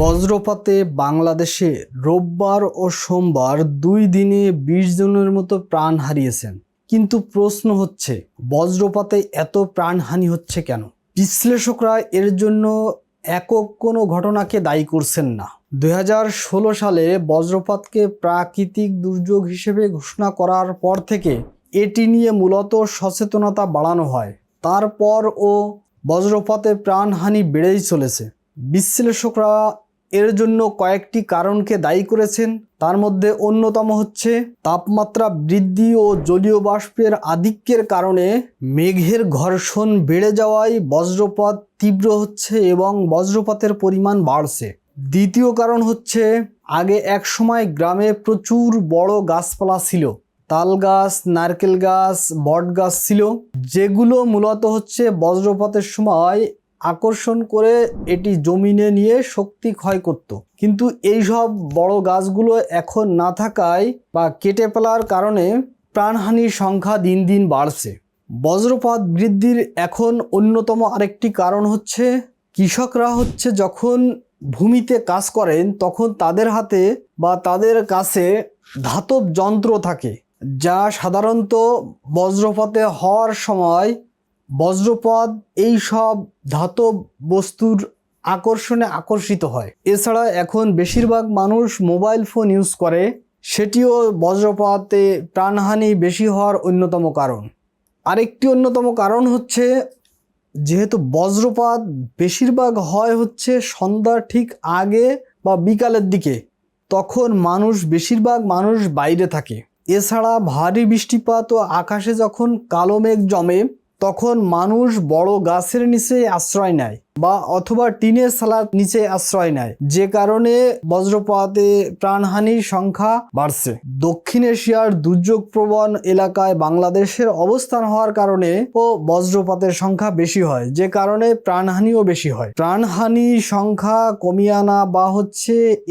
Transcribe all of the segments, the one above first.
বজ্রপাতে বাংলাদেশে রোববার ও সোমবার ২ দিনে ২০ জনের মতো প্রাণ হারিয়েছেন। কিন্তু প্রশ্ন হচ্ছে, বজ্রপাতে এত প্রাণহানি হচ্ছে কেন? বিশ্লেষকরা এর জন্য একক কোনো ঘটনাকে দায়ী করছেন না। ২০১৬ সালে বজ্রপাতকে প্রাকৃতিক দুর্যোগ হিসেবে ঘোষণা করার পর থেকে এটি নিয়ে মূলত সচেতনতা বাড়ানো হয়। তারপরও বজ্রপাতে প্রাণহানি বেড়েই চলেছে। বিশ্লেষকরা এর জন্য কয়েকটি কারণকে দায়ী করেছেন। তার মধ্যে অন্যতম হচ্ছে তাপমাত্রা বৃদ্ধি ও জলীয় বাষ্পের আধিক্যের কারণে মেঘের ঘর্ষণ বেড়ে যাওয়ায় বজ্রপাত তীব্র হচ্ছে এবং বজ্রপাতের পরিমাণ বাড়ছে। দ্বিতীয় কারণ হচ্ছে, আগে এক সময় গ্রামে প্রচুর বড় গাছপালা ছিল। তাল গাছ, নারকেল গাছ, বট গাছ ছিল, যেগুলো মূলত হচ্ছে বজ্রপাতের সময় আকর্ষণ করে এটি জমিনে নিয়ে শক্তি ক্ষয় করত। কিন্তু এই সব বড় গাছগুলো এখন না থাকায় বা কেটে ফেলার কারণে প্রাণহানির সংখ্যা দিন দিন বাড়ছে। বজ্রপাত বৃদ্ধির এখন অন্যতম আরেকটি কারণ হচ্ছে, কৃষকরা যখন ভূমিতে কাজ করেন তখন তাদের হাতে বা তাদের কাছে ধাতব যন্ত্র থাকে, যা সাধারণত বজ্রপাতে হওয়ার সময় বজ্রপাত এই সব ধাতব বস্তুর আকর্ষণে আকর্ষিত হয়। এছাড়া এখন বেশিরভাগ মানুষ মোবাইল ফোন ইউজ করে, সেটিও বজ্রপাতে প্রাণহানি বেশি হওয়ার অন্যতম কারণ। আরেকটি অন্যতম কারণ হচ্ছে, যেহেতু বজ্রপাত বেশিরভাগ হয় সন্ধ্যার ঠিক আগে বা বিকালের দিকে, তখন বেশিরভাগ মানুষ বাইরে থাকে। এছাড়া ভারী বৃষ্টিপাত ও আকাশে যখন কালো মেঘ জমে, তখন মানুষ বড় গাছের নিচে আশ্রয় নেয় বা অথবা টিনের চালার নিচে আশ্রয় নেয়, যে কারণে বজ্রপাতে প্রাণহানির সংখ্যা বাড়ছে। দক্ষিণ এশিয়ার দুর্যোগ প্রবণ এলাকায় বাংলাদেশের অবস্থান হওয়ার কারণে ও বজ্রপাতের সংখ্যা বেশি হয়, যে কারণে প্রাণহানিও বেশি হয়। প্রাণহানির সংখ্যা কমিয়ে আনা বা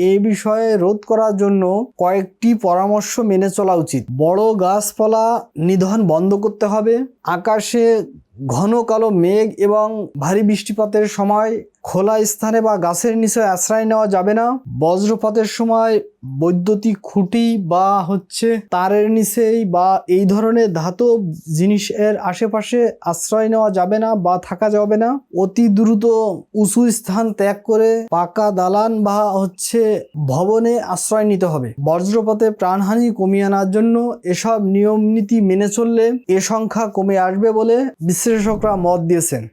এই বিষয়ে রোধ করার জন্য কয়েকটি পরামর্শ মেনে চলা উচিত। বড় গাছপালা নিধন বন্ধ করতে হবে। আকাশে ঘন কালো মেঘ এবং ভারী বৃষ্টিপাতের সময় খোলা স্থানে বা গাছের নিচে আশ্রয় নেওয়া যাবে না। বজ্রপাতের সময় বৈদ্যুতিক খুঁটি বা তারের নিচেই বা এই ধরনের ধাতব জিনিসের আশেপাশে আশ্রয় নেওয়া যাবে না বা থাকা যাবে না। অতি দ্রুত উঁচু স্থান ত্যাগ করে পাকা দালান বা ভবনে আশ্রয় নিতে হবে। বজ্রপাতে প্রাণহানি কমিয়ে আনার জন্য এসব নিয়ম নীতি মেনে চললে এ সংখ্যা কমে আসবে বলে বিশ্লেষকরা মত দিয়েছেন।